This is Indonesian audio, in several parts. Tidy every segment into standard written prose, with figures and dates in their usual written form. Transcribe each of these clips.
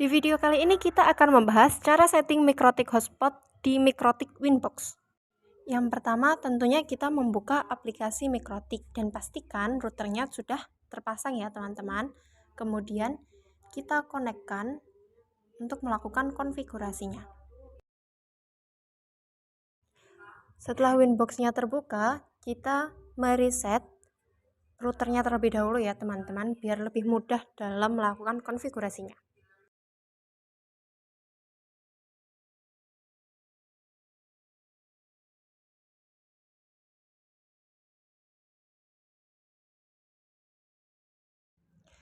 video kali ini kita akan membahas cara setting MikroTik hotspot di MikroTik Winbox. Yang pertama tentunya kita membuka aplikasi MikroTik dan pastikan routernya sudah terpasang ya teman-teman. Kemudian kita konekkan untuk melakukan konfigurasinya. Setelah Winbox-nya terbuka, kita mereset routernya terlebih dahulu ya teman-teman, biar lebih mudah dalam melakukan konfigurasinya.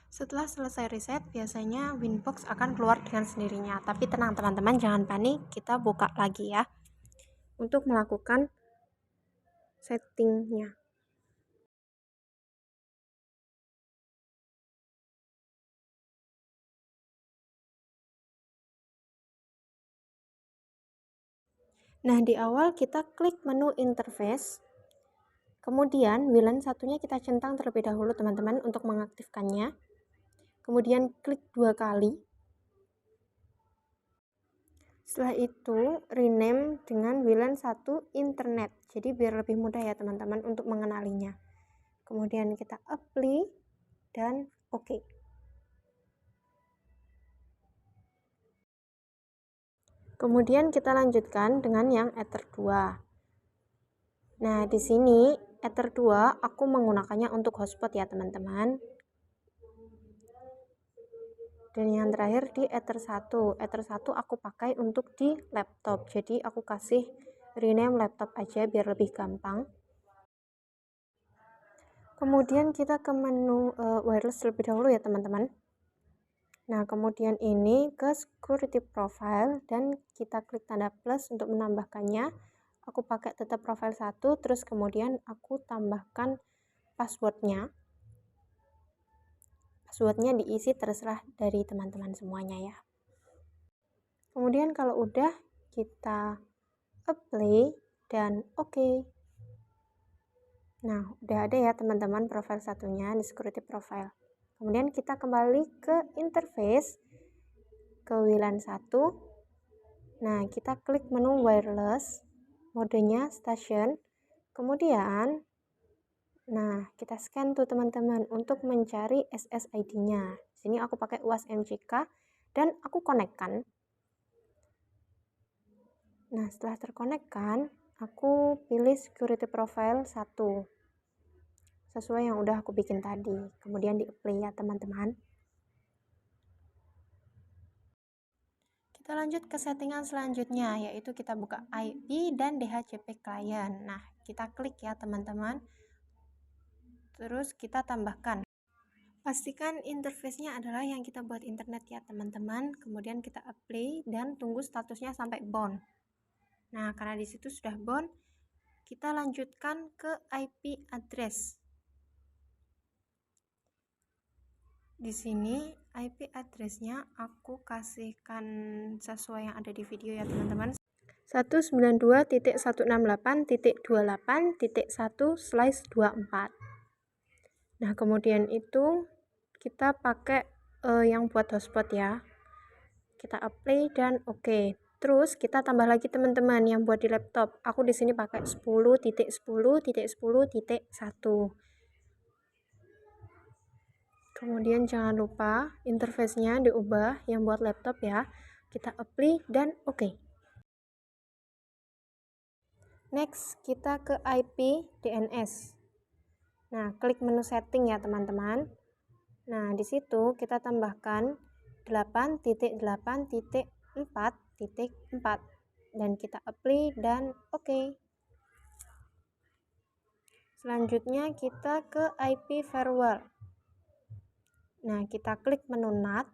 Setelah selesai reset, biasanya Winbox akan keluar dengan sendirinya. Tapi tenang teman-teman, jangan panik, kita buka lagi ya untuk melakukan settingnya. Nah, di awal kita klik menu interface, kemudian WLAN satunya kita centang terlebih dahulu teman-teman untuk mengaktifkannya. Kemudian klik 2 kali. Setelah itu rename dengan WLAN 1 internet. Jadi biar lebih mudah ya teman-teman untuk mengenalinya. Kemudian kita apply dan oke. Kemudian kita lanjutkan dengan yang Ether 2. Nah, di sini Ether 2 aku menggunakannya untuk hotspot ya teman-teman. Dan yang terakhir di Ether 1. Ether 1 aku pakai untuk di laptop. Jadi aku kasih rename laptop aja biar lebih gampang. Kemudian kita ke menu wireless terlebih dahulu ya teman-teman. Nah, kemudian ini ke security profile dan kita klik tanda plus untuk menambahkannya. Aku pakai tetap profile 1, terus kemudian aku tambahkan passwordnya. Passwordnya diisi terserah dari teman-teman semuanya ya. Kemudian kalau udah, kita apply dan oke. Nah, udah ada ya teman-teman profile satunya di security profile. Kemudian kita kembali ke interface, ke WLAN 1. Nah, kita klik menu wireless, modenya station. Kemudian, nah kita scan tuh teman-teman untuk mencari SSID-nya. Sini aku pakai UAS MCK dan aku konekkan. Nah, setelah terkonekkan, aku pilih security profile 1. Sesuai yang udah aku bikin tadi. Kemudian di-apply ya teman-teman. Kita lanjut ke settingan selanjutnya, yaitu kita buka IP dan DHCP client. Nah, kita klik ya teman-teman. Terus kita tambahkan. Pastikan interface-nya adalah yang kita buat internet ya teman-teman. Kemudian kita apply dan tunggu statusnya sampai bound. Nah, karena di situ sudah bound, kita lanjutkan ke IP address. Di sini IP address-nya aku kasihkan sesuai yang ada di video ya teman-teman. 192.168.28.1/24. Nah, kemudian itu kita pakai yang buat hotspot ya. Kita apply dan oke. Terus kita tambah lagi teman-teman yang buat di laptop. Aku di sini pakai 10.10.10.1. Kemudian jangan lupa interface-nya diubah yang buat laptop ya. Kita apply dan oke. Next, kita ke IP DNS. Nah, klik menu setting ya teman-teman. Nah, di situ kita tambahkan 8.8.4.4 dan kita apply dan oke. Selanjutnya kita ke IP firewall. Nah, kita klik menu NAT.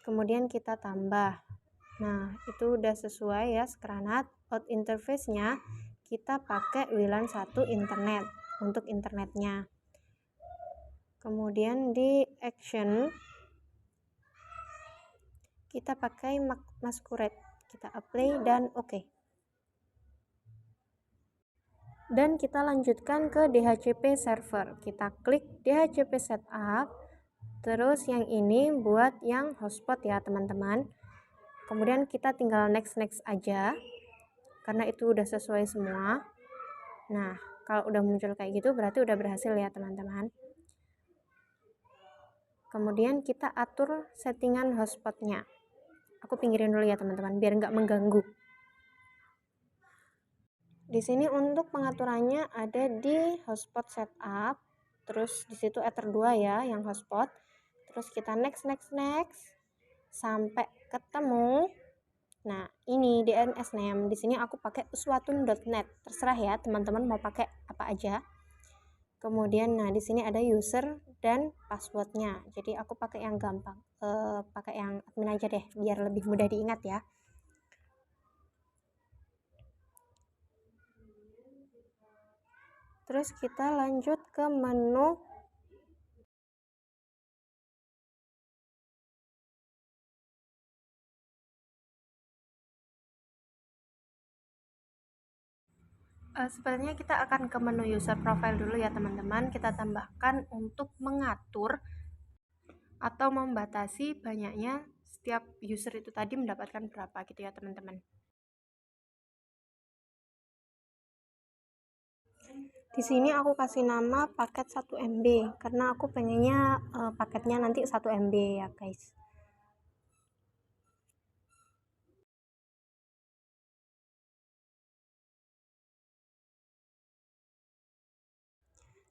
Kemudian kita tambah. Nah, itu udah sesuai ya skranat. Out interface-nya kita pakai WLAN 1 internet untuk internetnya. Kemudian di action kita pakai masquerade. Kita apply dan oke. Dan kita lanjutkan ke DHCP server. Kita klik DHCP setup. Terus yang ini buat yang hotspot ya teman-teman. Kemudian kita tinggal next aja karena itu udah sesuai semua. Nah, kalau udah muncul kayak gitu berarti udah berhasil ya teman-teman. Kemudian kita atur settingan hotspotnya. Aku pinggirin dulu ya teman-teman biar nggak mengganggu. Di sini untuk pengaturannya ada di hotspot setup, terus di situ ether 2 ya yang hotspot. Terus kita next sampai ketemu. Nah, ini DNS name. Di sini aku pakai uswatun.net. Terserah ya teman-teman mau pakai apa aja. Kemudian nah di sini ada user dan passwordnya. Jadi aku pakai yang gampang. Pakai yang admin aja deh biar lebih mudah diingat ya. Terus kita lanjut ke menu sebenarnya kita akan ke menu user profile dulu ya teman-teman. Kita tambahkan untuk mengatur atau membatasi banyaknya setiap user itu tadi mendapatkan berapa gitu ya teman-teman. Di sini aku kasih nama paket 1 MB karena aku pengennya paketnya nanti 1 MB ya guys.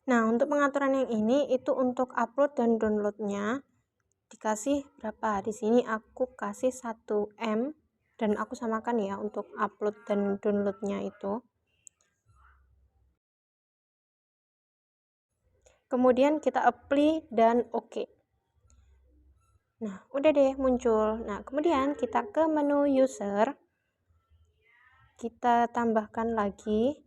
Nah, untuk pengaturan yang ini itu untuk upload dan downloadnya dikasih berapa? Di sini aku kasih 1 M dan aku samakan ya untuk upload dan downloadnya itu. Kemudian kita apply dan oke. Nah, udah deh muncul. Nah, kemudian kita ke menu user. Kita tambahkan lagi.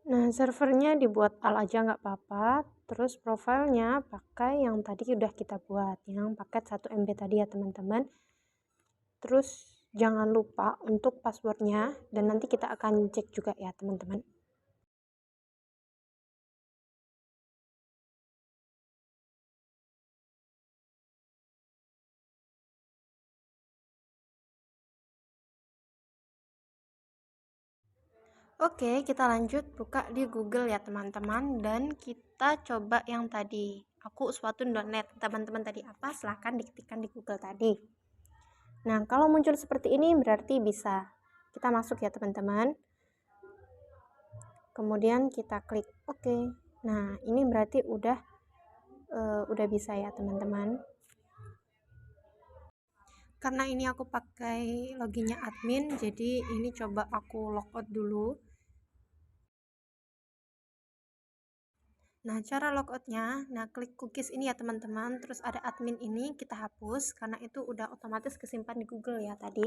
Nah, servernya dibuat al aja nggak apa-apa. Terus profilnya pakai yang tadi udah kita buat, yang paket 1 MB tadi ya teman-teman. Terus jangan lupa untuk passwordnya dan nanti kita akan cek juga ya teman-teman. Oke, kita lanjut buka di Google ya teman-teman dan kita coba yang tadi. Aku uswatun.net. Teman-teman tadi apa? Silahkan diketikkan di Google tadi. Nah, kalau muncul seperti ini berarti bisa. Kita masuk ya teman-teman. Kemudian kita klik oke. Nah, ini berarti udah bisa ya teman-teman. Karena ini aku pakai loginnya admin, jadi ini coba aku logout dulu. Nah, cara logoutnya, nah klik cookies ini ya teman-teman, terus ada admin ini kita hapus karena itu udah otomatis kesimpan di Google ya tadi.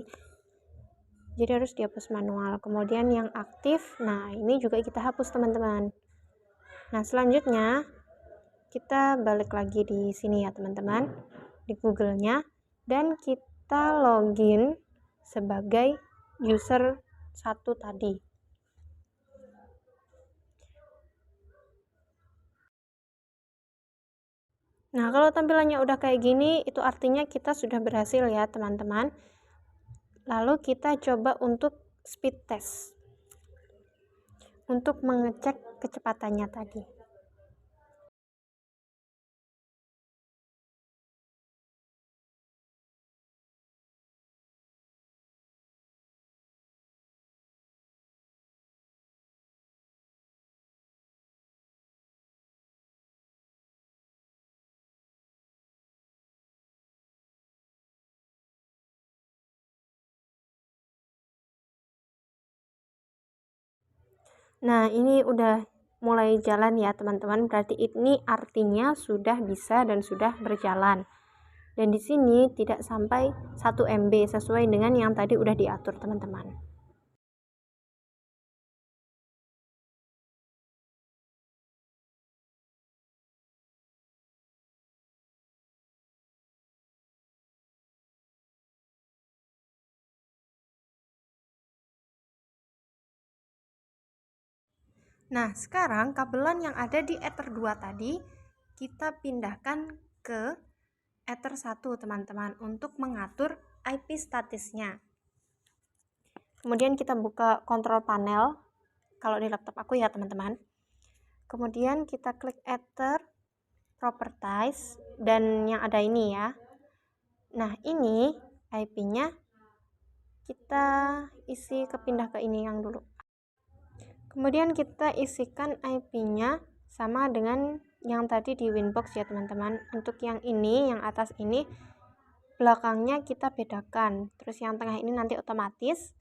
Jadi harus dihapus manual. Kemudian yang aktif, nah ini juga kita hapus teman-teman. Nah, selanjutnya kita balik lagi di sini ya teman-teman, di Google-nya, dan kita login sebagai user 1 tadi. Nah, kalau tampilannya udah kayak gini, itu artinya kita sudah berhasil ya teman-teman. Lalu kita coba untuk speed test untuk mengecek kecepatannya tadi. Nah, ini udah mulai jalan ya teman-teman, berarti ini artinya sudah bisa dan sudah berjalan. Dan di sini tidak sampai 1 MB sesuai dengan yang tadi udah diatur teman-teman. Nah, sekarang kabelan yang ada di Ether 2 tadi kita pindahkan ke Ether 1, teman-teman, untuk mengatur IP statusnya. Kemudian kita buka kontrol panel kalau di laptop aku ya, teman-teman. Kemudian kita klik Ether Properties dan yang ada ini ya. Nah, ini IP-nya kita isi kepindah ke ini yang dulu. Kemudian kita isikan IP-nya sama dengan yang tadi di Winbox ya, teman-teman. Untuk yang ini, yang atas ini belakangnya kita bedakan. Terus yang tengah ini nanti otomatis.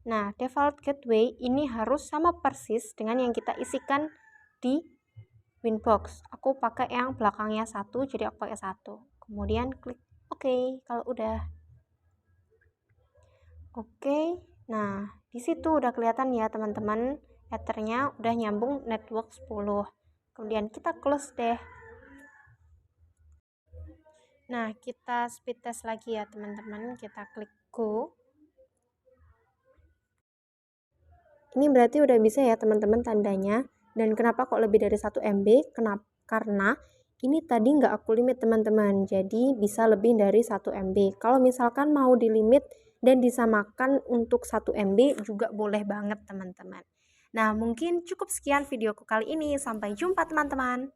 Nah, default gateway ini harus sama persis dengan yang kita isikan di Winbox. Aku pakai yang belakangnya 1, jadi aku pakai 1. Kemudian klik OK kalau udah. Oke. Nah, di situ udah kelihatan ya, teman-teman. Ethernya udah nyambung network 10. Kemudian kita close deh. Nah, kita speed test lagi ya, teman-teman. Kita klik go. Ini berarti udah bisa ya, teman-teman, tandanya. Dan kenapa kok lebih dari 1 MB? Kenapa? Karena ini tadi nggak aku limit, teman-teman. Jadi bisa lebih dari 1 MB. Kalau misalkan mau dilimit dan disamakan untuk 1 MB juga boleh banget, teman-teman. Nah, mungkin cukup sekian videoku kali ini. Sampai jumpa, teman-teman.